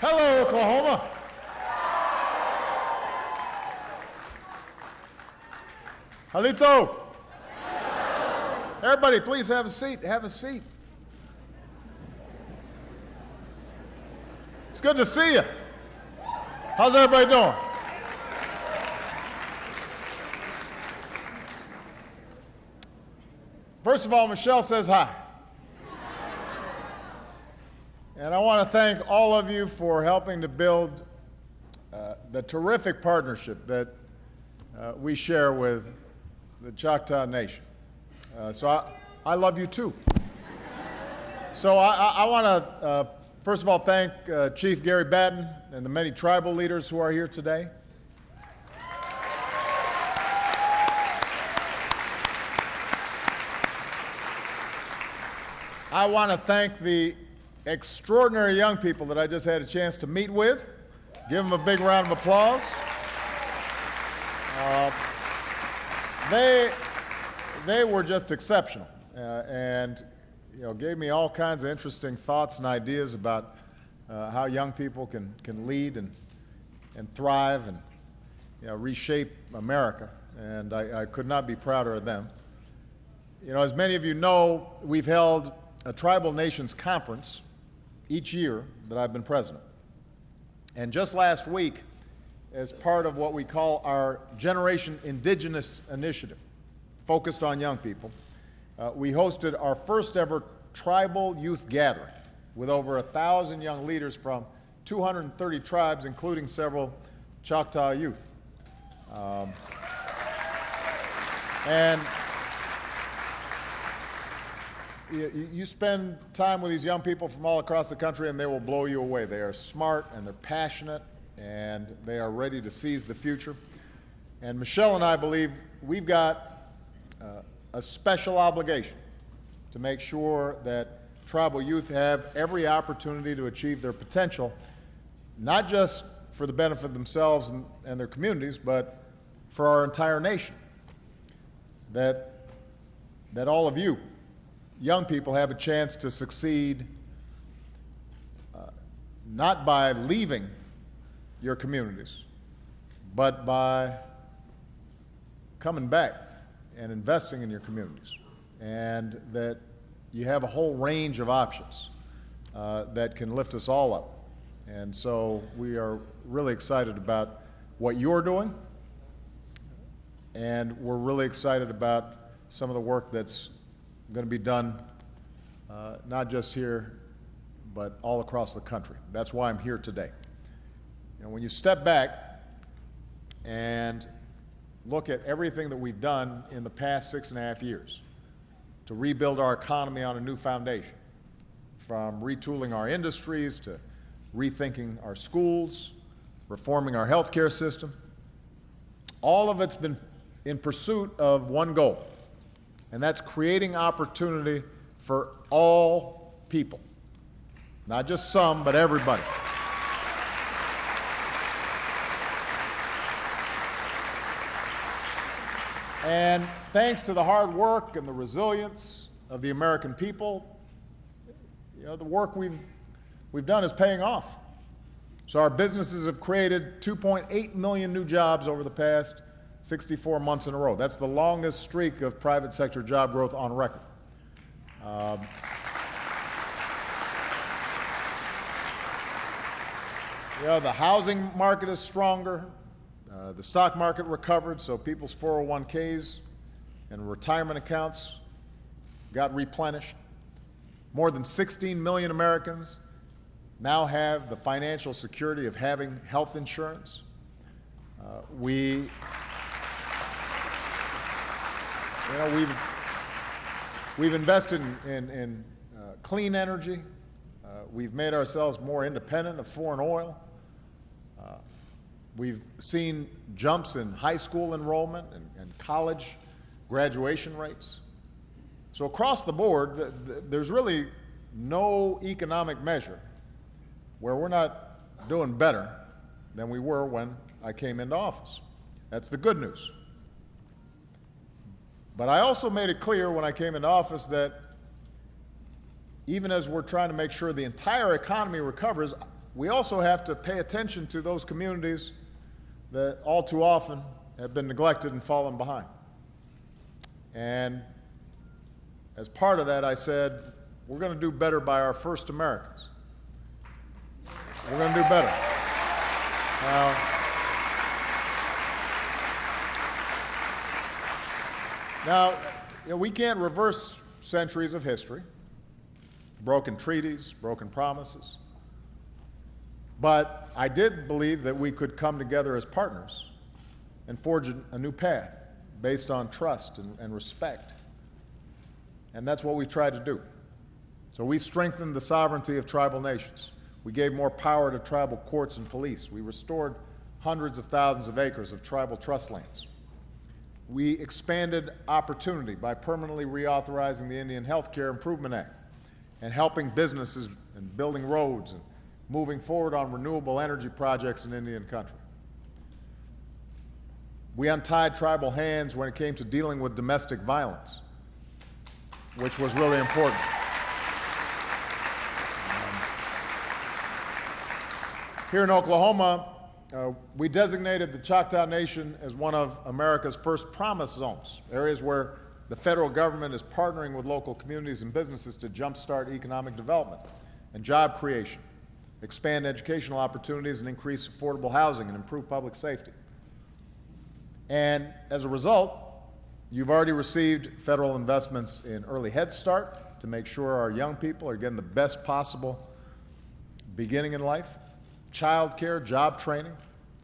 Hello, Oklahoma. Halito. Everybody, please have a seat. Have a seat. It's good to see you. How's everybody doing? First of all, Michelle says hi. And I want to thank all of you for helping to build the terrific partnership that we share with the Choctaw Nation. So I love you too. So I want to, first of all, thank Chief Gary Batten and the many tribal leaders who are here today. I want to thank the extraordinary young people that I just had a chance to meet with. Give them a big round of applause. They were just exceptional and gave me all kinds of interesting thoughts and ideas about how young people can lead and thrive and reshape America. And I could not be prouder of them. As many of you know, we've held a Tribal Nations Conference each year that I've been president. And just last week, as part of what we call our Generation Indigenous Initiative, focused on young people, we hosted our first ever tribal youth gathering with over 1,000 young leaders from 230 tribes, including several Choctaw youth. And you spend time with these young people from all across the country and they will blow you away. They are smart and they're passionate and they are ready to seize the future. And Michelle and I believe we've got a special obligation to make sure that tribal youth have every opportunity to achieve their potential, not just for the benefit of themselves and their communities, but for our entire nation. That all of you, young people, have a chance to succeed not by leaving your communities, but by coming back and investing in your communities, and that you have a whole range of options that can lift us all up. And so we are really excited about what you're doing, and we're really excited about some of the work that's going to be done not just here, but all across the country. That's why I'm here today. When you step back and look at everything that we've done in the past 6.5 years to rebuild our economy on a new foundation, from retooling our industries to rethinking our schools, reforming our healthcare system, all of it's been in pursuit of one goal, and that's creating opportunity for all people, not just some, but everybody. And thanks to the hard work and the resilience of the American people, the work we've done is paying off. So our businesses have created 2.8 million new jobs over the past 64 months in a row. That's the longest streak of private sector job growth on record. The housing market is stronger. The stock market recovered, so people's 401ks and retirement accounts got replenished. More than 16 million Americans now have the financial security of having health insurance. We've invested in clean energy. We've made ourselves more independent of foreign oil. We've seen jumps in high school enrollment and college graduation rates. So across the board, there's really no economic measure where we're not doing better than we were when I came into office. That's the good news. But I also made it clear when I came into office that even as we're trying to make sure the entire economy recovers, we also have to pay attention to those communities that all too often have been neglected and fallen behind. And as part of that, I said, we're going to do better by our first Americans. We're going to do better. Now, we can't reverse centuries of history, broken treaties, broken promises. But I did believe that we could come together as partners and forge a new path based on trust and respect. And that's what we tried to do. So we strengthened the sovereignty of tribal nations. We gave more power to tribal courts and police. We restored hundreds of thousands of acres of tribal trust lands. We expanded opportunity by permanently reauthorizing the Indian Health Care Improvement Act and helping businesses and building roads and moving forward on renewable energy projects in Indian country. We untied tribal hands when it came to dealing with domestic violence, which was really important. Here in Oklahoma, we designated the Choctaw Nation as one of America's first promise zones, areas where the federal government is partnering with local communities and businesses to jumpstart economic development and job creation, expand educational opportunities, and increase affordable housing and improve public safety. And as a result, you've already received federal investments in early Head Start to make sure our young people are getting the best possible beginning in life, child care, job training,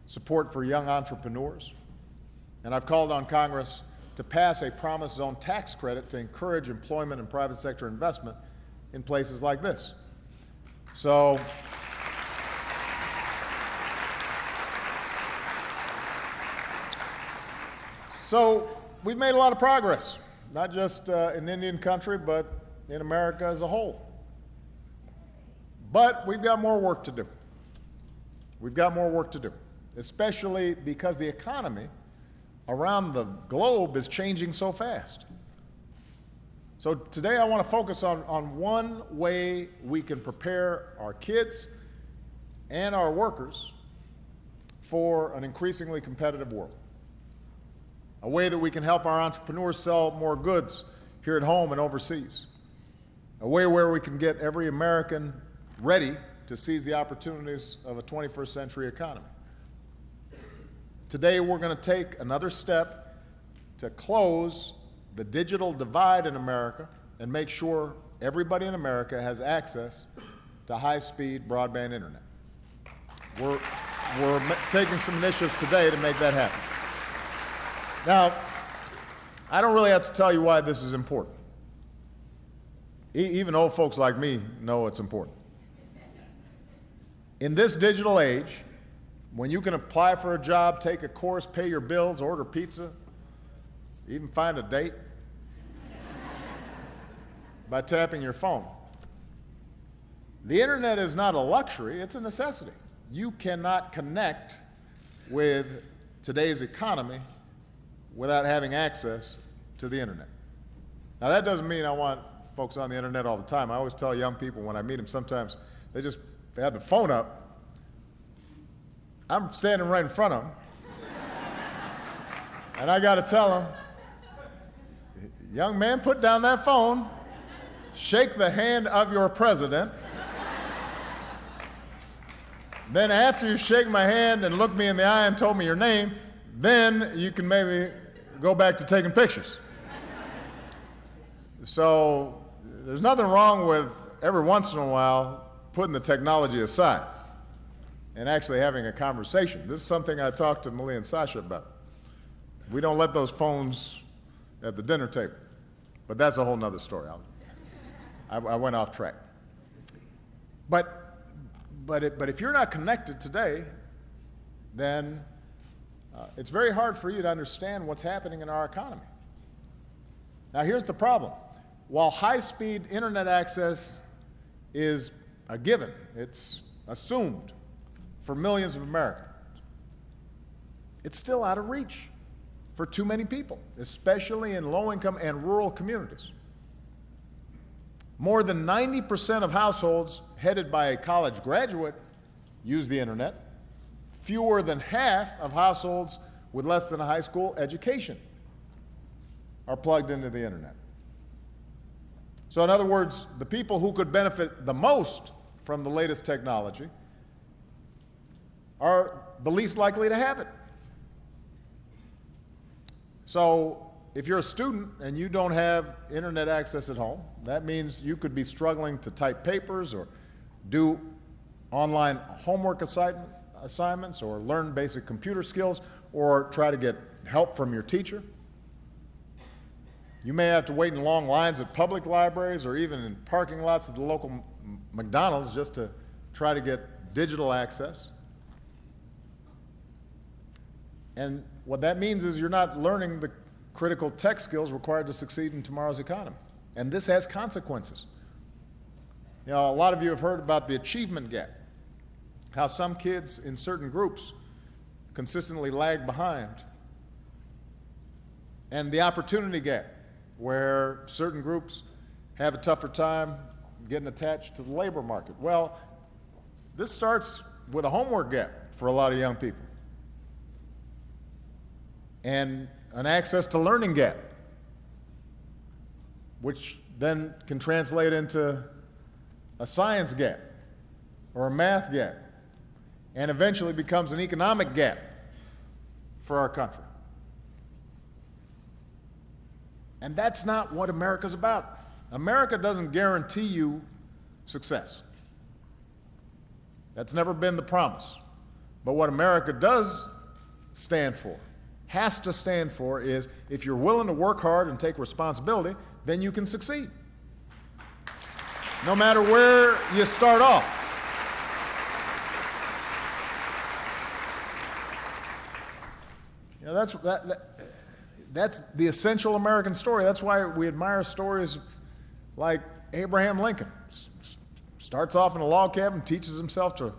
support for young entrepreneurs. And I've called on Congress to pass a Promise Zone tax credit to encourage employment and private sector investment in places like this. So we've made a lot of progress, not just in Indian country, but in America as a whole. But we've got more work to do. We've got more work to do, especially because the economy around the globe is changing so fast. So today I want to focus on one way we can prepare our kids and our workers for an increasingly competitive world. A way that we can help our entrepreneurs sell more goods here at home and overseas. A way where we can get every American ready to seize the opportunities of a 21st century economy. Today, we're going to take another step to close the digital divide in America and make sure everybody in America has access to high-speed broadband internet. We're taking some initiatives today to make that happen. Now, I don't really have to tell you why this is important. Even old folks like me know it's important. In this digital age, when you can apply for a job, take a course, pay your bills, order pizza, even find a date by tapping your phone, the internet is not a luxury, it's a necessity. You cannot connect with today's economy without having access to the internet. Now, that doesn't mean I want folks on the internet all the time. I always tell young people when I meet them, sometimes they have the phone up. I'm standing right in front of them. And I got to tell them, young man, put down that phone, shake the hand of your president. Then after you shake my hand and look me in the eye and told me your name, then you can maybe go back to taking pictures. So there's nothing wrong with every once in a while putting the technology aside and actually having a conversation. This is something I talked to Malia and Sasha about. We don't let those phones at the dinner table. But that's a whole nother story. I went off track. But if you're not connected today, then it's very hard for you to understand what's happening in our economy. Now, here's the problem. While high-speed internet access is a given, it's assumed for millions of Americans, it's still out of reach for too many people, especially in low-income and rural communities. More than 90% of households headed by a college graduate use the internet. Fewer than half of households with less than a high school education are plugged into the internet. So in other words, the people who could benefit the most from the latest technology are the least likely to have it. So if you're a student and you don't have internet access at home, that means you could be struggling to type papers or do online homework assignments or learn basic computer skills or try to get help from your teacher. You may have to wait in long lines at public libraries or even in parking lots at the local McDonald's just to try to get digital access. And what that means is you're not learning the critical tech skills required to succeed in tomorrow's economy. And this has consequences. You know, a lot of you have heard about the achievement gap, how some kids in certain groups consistently lag behind, and the opportunity gap, where certain groups have a tougher time getting attached to the labor market. Well, this starts with a homework gap for a lot of young people, and an access to learning gap, which then can translate into a science gap or a math gap, and eventually becomes an economic gap for our country. And that's not what America's about. America doesn't guarantee you success. That's never been the promise. But what America does stand for, has to stand for, is if you're willing to work hard and take responsibility, then you can succeed, no matter where you start off. You know, that's the essential American story. That's why we admire stories like Abraham Lincoln. Starts off in a log cabin, teaches himself to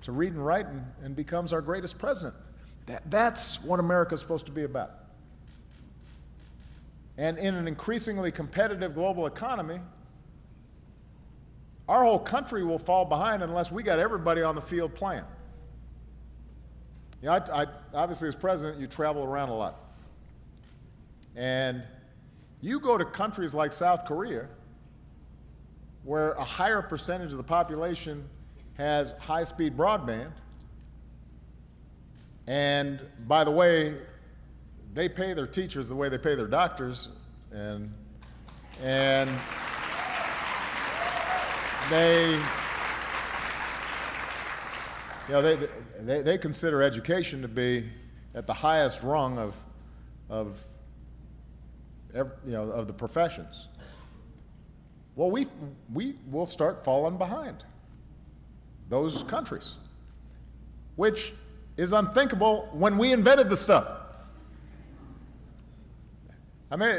read and write, and becomes our greatest president. That's what America's supposed to be about. And in an increasingly competitive global economy, our whole country will fall behind unless we got everybody on the field playing. You know, obviously, as president, you travel around a lot. And you go to countries like South Korea, where a higher percentage of the population has high-speed broadband, and by the way, they pay their teachers the way they pay their doctors, and they consider education to be at the highest rung of the professions. Well, we will start falling behind those countries, which is unthinkable when we invented the stuff. I mean,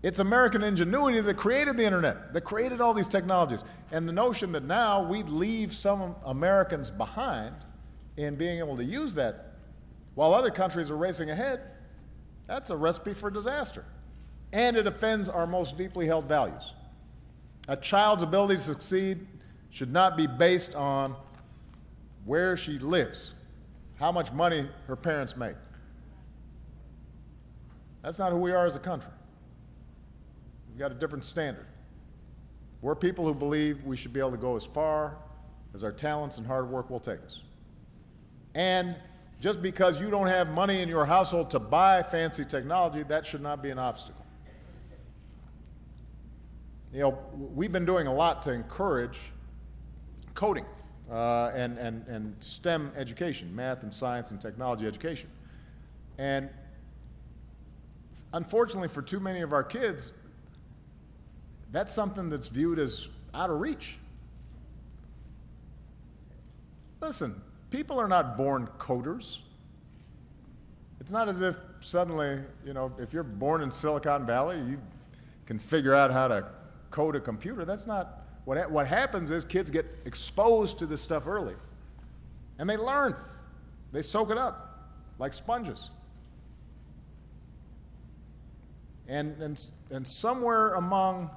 it's American ingenuity that created the internet, that created all these technologies. And the notion that now we'd leave some Americans behind in being able to use that while other countries are racing ahead, that's a recipe for disaster. And it offends our most deeply held values. A child's ability to succeed should not be based on where she lives, how much money her parents make. That's not who we are as a country. We've got a different standard. We're people who believe we should be able to go as far as our talents and hard work will take us. And just because you don't have money in your household to buy fancy technology, that should not be an obstacle. You know, we've been doing a lot to encourage coding and STEM education, math and science and technology education. And unfortunately for too many of our kids, that's something that's viewed as out of reach. Listen, people are not born coders. It's not as if suddenly, you know, if you're born in Silicon Valley, you can figure out how to code a computer. That's not what happens. Is kids get exposed to this stuff early, and they learn. They soak it up like sponges. And somewhere among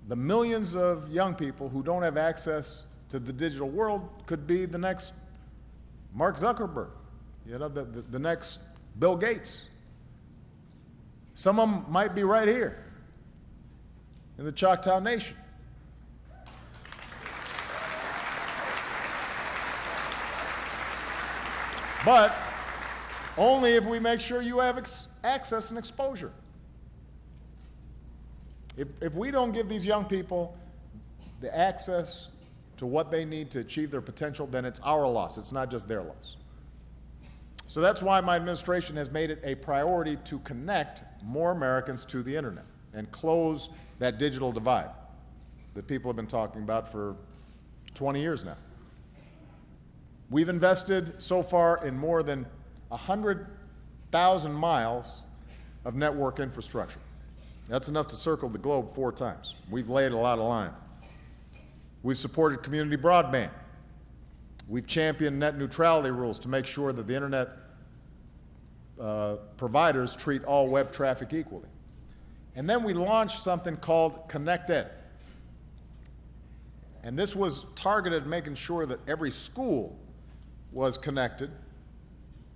the millions of young people who don't have access to the digital world could be the next Mark Zuckerberg, you know, the next Bill Gates. Some of them might be right here in the Choctaw Nation. But only if we make sure you have access and exposure. If we don't give these young people the access to what they need to achieve their potential, then it's our loss. It's not just their loss. So that's why my administration has made it a priority to connect more Americans to the internet and close that digital divide that people have been talking about for 20 years now. We've invested so far in more than 100,000 miles of network infrastructure. That's enough to circle the globe 4 times. We've laid a lot of line. We've supported community broadband. We've championed net neutrality rules to make sure that the internet providers treat all web traffic equally. And then we launched something called ConnectEd. And this was targeted at making sure that every school was connected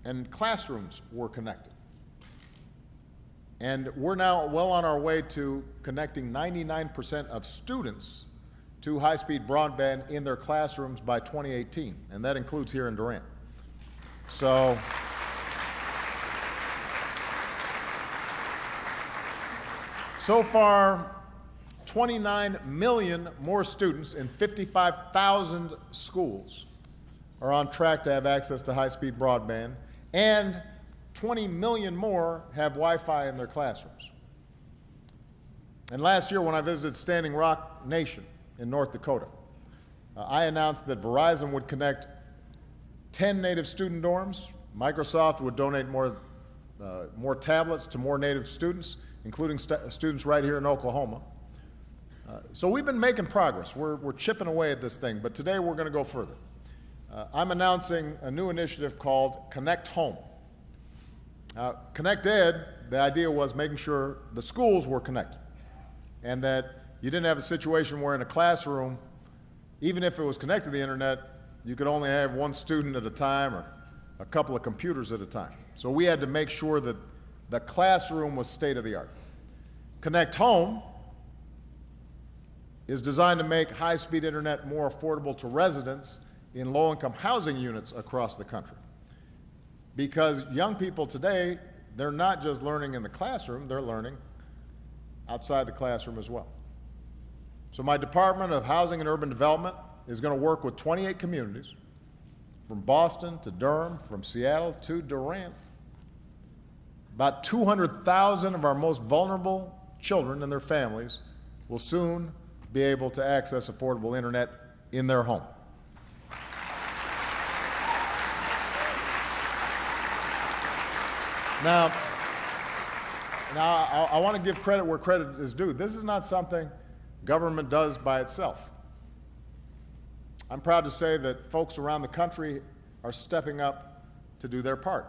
and classrooms were connected. And we're now well on our way to connecting 99% of students to high-speed broadband in their classrooms by 2018, and that includes here in Durant. So far, 29 million more students in 55,000 schools are on track to have access to high-speed broadband, and 20 million more have Wi-Fi in their classrooms. And last year, when I visited Standing Rock Nation in North Dakota, I announced that Verizon would connect 10 native student dorms. Microsoft would donate more tablets to more native students, including students right here in Oklahoma. So we've been making progress. We're chipping away at this thing, but today we're going to go further. I'm announcing a new initiative called ConnectHome. ConnectEd, the idea was making sure the schools were connected and that you didn't have a situation where in a classroom, even if it was connected to the internet, you could only have one student at a time or a couple of computers at a time. So we had to make sure that the classroom was state of the art. ConnectHome is designed to make high-speed internet more affordable to residents in low-income housing units across the country. Because young people today, they're not just learning in the classroom, they're learning outside the classroom as well. So my Department of Housing and Urban Development is going to work with 28 communities, from Boston to Durham, from Seattle to Durant. About 200,000 of our most vulnerable children and their families will soon be able to access affordable internet in their home. Now, I want to give credit where credit is due. This is not something government does by itself. I'm proud to say that folks around the country are stepping up to do their part.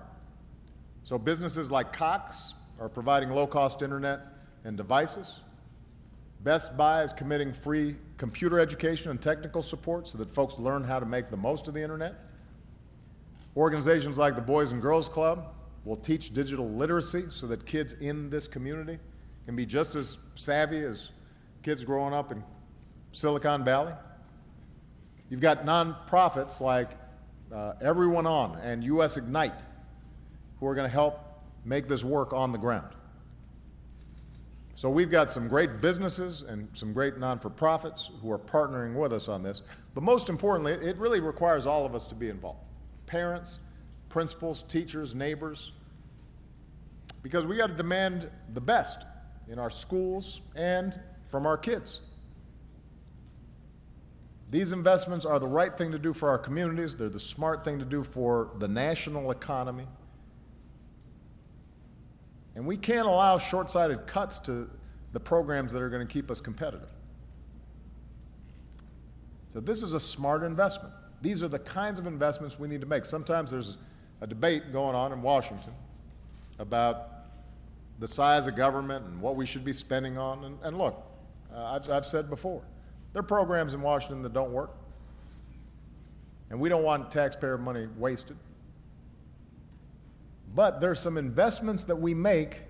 So businesses like Cox are providing low-cost internet and devices. Best Buy is committing free computer education and technical support so that folks learn how to make the most of the internet. Organizations like the Boys and Girls Club will teach digital literacy so that kids in this community can be just as savvy as kids growing up in Silicon Valley. You've got nonprofits like Everyone On and US Ignite who are going to help make this work on the ground. So we've got some great businesses and some great non-for-profits who are partnering with us on this. But most importantly, it really requires all of us to be involved. Parents, principals, teachers, neighbors, because we got to demand the best in our schools and from our kids. These investments are the right thing to do for our communities. They're the smart thing to do for the national economy. And we can't allow short-sighted cuts to the programs that are going to keep us competitive. So this is a smart investment. These are the kinds of investments we need to make. Sometimes there's a debate going on in Washington about the size of government and what we should be spending on. And look, I've said before, there are programs in Washington that don't work. and we don't want taxpayer money wasted. But there's some investments that we make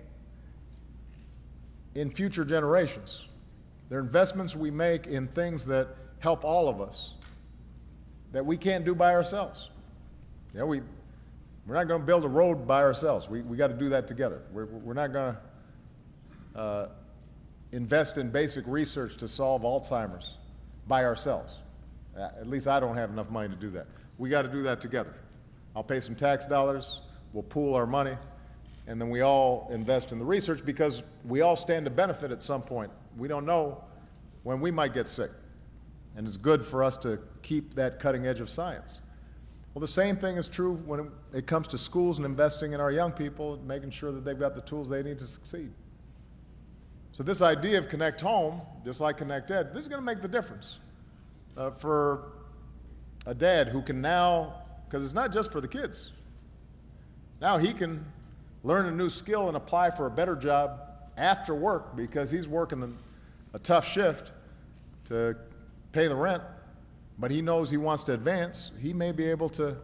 in future generations. They're investments we make in things that help all of us that we can't do by ourselves. You know, we're not going to build a road by ourselves. We got to do that together. We're not going to invest in basic research to solve Alzheimer's by ourselves. At least I don't have enough money to do that. We got to do that together. I'll pay some tax dollars, we'll pool our money, and then we all invest in the research because we all stand to benefit at some point. We don't know when we might get sick, and it's good for us to keep that cutting edge of science. Well, the same thing is true when it comes to schools and investing in our young people, making sure that they've got the tools they need to succeed. So this idea of ConnectHome, just like ConnectEd, this is going to make the difference for a dad who can now, because it's not just for the kids, now he can learn a new skill and apply for a better job after work because he's working a tough shift to pay the rent, but he knows he wants to advance. He may be able to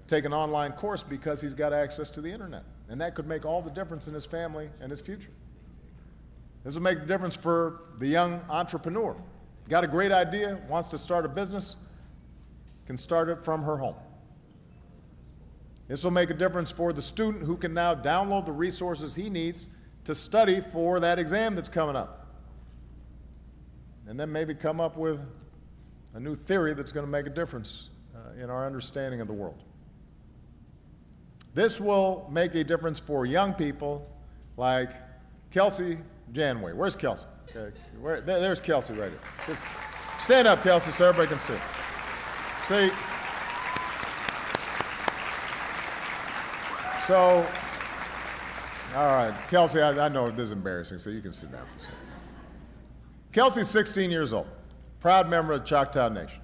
take an online course because he's got access to the internet, and that could make all the difference in his family and his future. This will make the difference for the young entrepreneur. Got a great idea, wants to start a business, can start it from her home. This will make a difference for the student who can now download the resources he needs to study for that exam that's coming up. And then maybe come up with a new theory that's going to make a difference in our understanding of the world. This will make a difference for young people like Kelsey Janway. Where's Kelsey? Okay. There's Kelsey right here. Just stand up, Kelsey, so everybody can see. See? So, all right, Kelsey, I know this is embarrassing, so you can sit down for a second. Kelsey's 16 years old, proud member of the Choctaw Nation.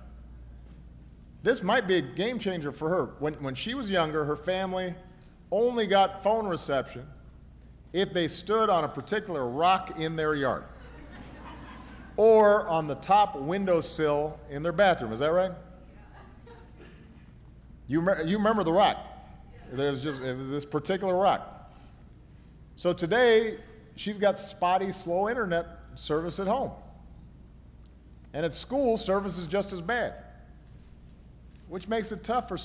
This might be a game changer for her. When she was younger, her family only got phone reception if they stood on a particular rock in their yard or on the top windowsill in their bathroom. Is that right? You remember the rock. It was this particular rock. So today, she's got spotty, slow internet service at home. And at school, service is just as bad, which makes it tough for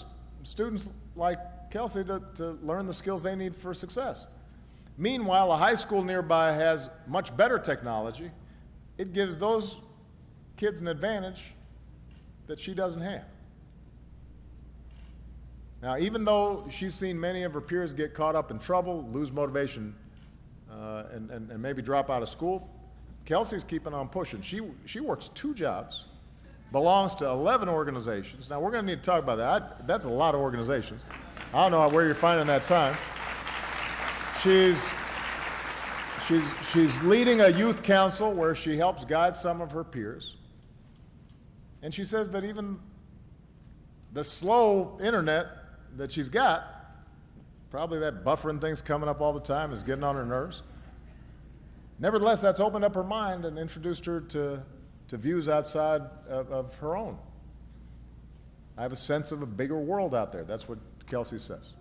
students like Kelsey to learn the skills they need for success. Meanwhile, a high school nearby has much better technology. It gives those kids an advantage that she doesn't have. Now, even though she's seen many of her peers get caught up in trouble, lose motivation, and maybe drop out of school, Kelsey's keeping on pushing. She works 2 jobs, belongs to 11 organizations. Now, we're going to need to talk about that. That's a lot of organizations. I don't know where you're finding that time. She's leading a youth council where she helps guide some of her peers. And she says that even the slow internet that she's got, probably that buffering thing's coming up all the time, is getting on her nerves. Nevertheless, that's opened up her mind and introduced her to views outside of her own. I have a sense of a bigger world out there. That's what Kelsey says.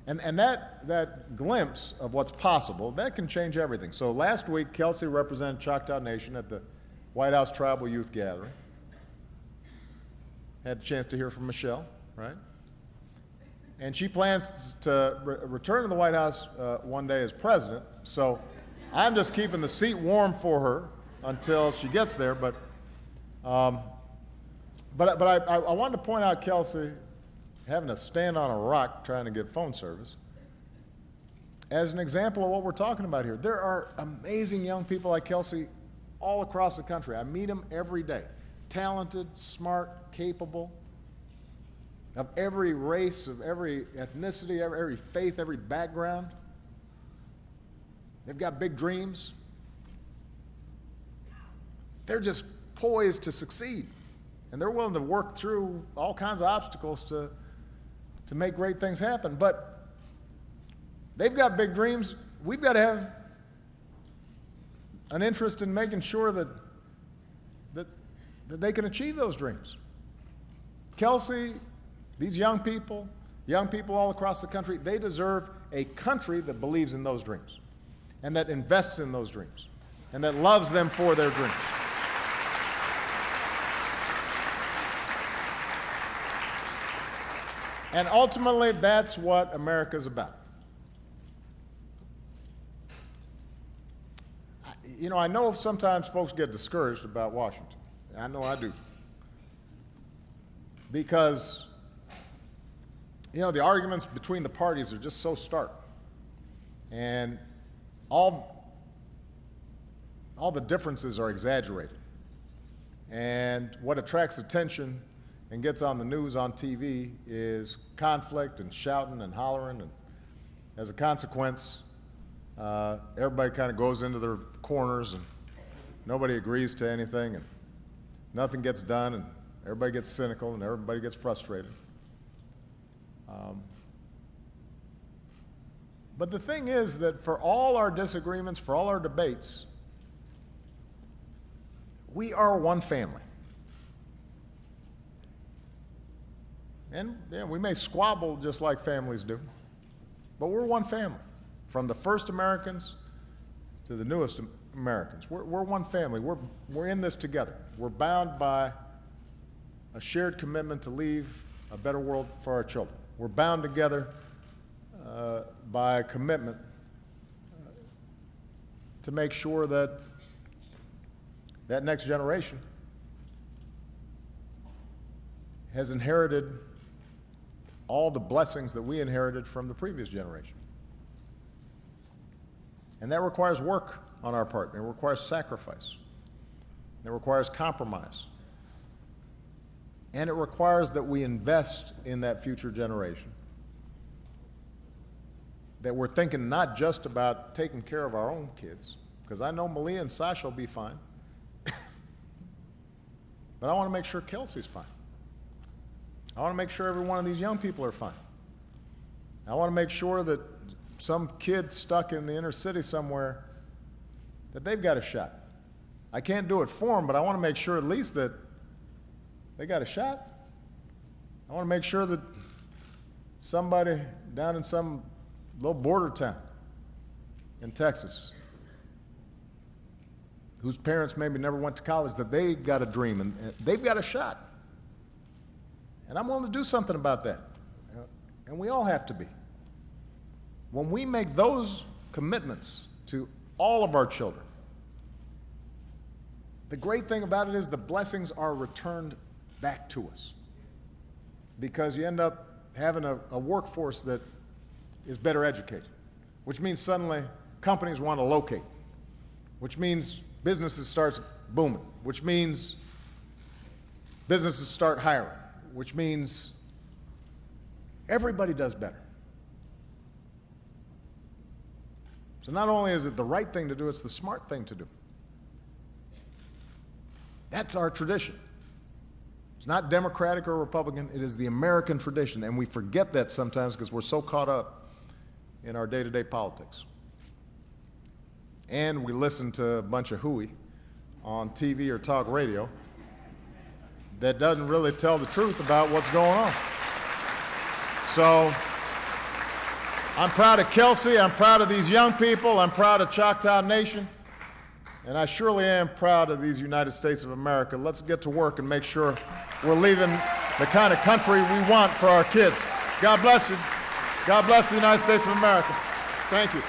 And that glimpse of what's possible, that can change everything. So last week, Kelsey represented Choctaw Nation at the White House Tribal Youth Gathering. Had a chance to hear from Michelle, right? And she plans to return to the White House one day as president. So I'm just keeping the seat warm for her until she gets there. But I wanted to point out Kelsey having to stand on a rock trying to get phone service as an example of what we're talking about here. There are amazing young people like Kelsey all across the country. I meet them every day. Talented, smart, capable, of every race, of every ethnicity, every faith, every background. They've got big dreams. They're just poised to succeed. And they're willing to work through all kinds of obstacles to make great things happen. But they've got big dreams. We've got to have an interest in making sure that they can achieve those dreams. Kelsey These young people all across the country, they deserve a country that believes in those dreams and that invests in those dreams and that loves them for their dreams. And ultimately, that's what America's about. You know, I know sometimes folks get discouraged about Washington. I know I do. Because, you know, the arguments between the parties are just so stark. And all the differences are exaggerated. And what attracts attention and gets on the news on TV is conflict and shouting and hollering. And as a consequence, everybody kind of goes into their corners and nobody agrees to anything and nothing gets done and everybody gets cynical and everybody gets frustrated. But the thing is that for all our disagreements, for all our debates, we are one family. And yeah, we may squabble just like families do, but we're one family. From the first Americans to the newest Americans, we're one family. We're in this together. We're bound by a shared commitment to leave a better world for our children. We're bound together by a commitment to make sure that that next generation has inherited all the blessings that we inherited from the previous generation. And that requires work on our part. It requires sacrifice. It requires compromise. And it requires that we invest in that future generation. That we're thinking not just about taking care of our own kids, because I know Malia and Sasha will be fine, but I want to make sure Kelsey's fine. I want to make sure every one of these young people are fine. I want to make sure that some kid stuck in the inner city somewhere, that they've got a shot. I can't do it for them, but I want to make sure at least that they got a shot. I want to make sure that somebody down in some little border town in Texas, whose parents maybe never went to college, that they got a dream and they've got a shot. And I'm willing to do something about that. And we all have to be. When we make those commitments to all of our children, the great thing about it is the blessings are returned back to us. Because you end up having a workforce that is better educated, which means suddenly companies want to locate, which means businesses start booming, which means businesses start hiring, which means everybody does better. So not only is it the right thing to do, it's the smart thing to do. That's our tradition. It's not Democratic or Republican, it is the American tradition, and we forget that sometimes because we're so caught up in our day-to-day politics. And we listen to a bunch of hooey on TV or talk radio that doesn't really tell the truth about what's going on. So I'm proud of Kelsey, I'm proud of these young people, I'm proud of Choctaw Nation, and I surely am proud of these United States of America. Let's get to work and make sure we're leaving the kind of country we want for our kids. God bless you. God bless the United States of America. Thank you.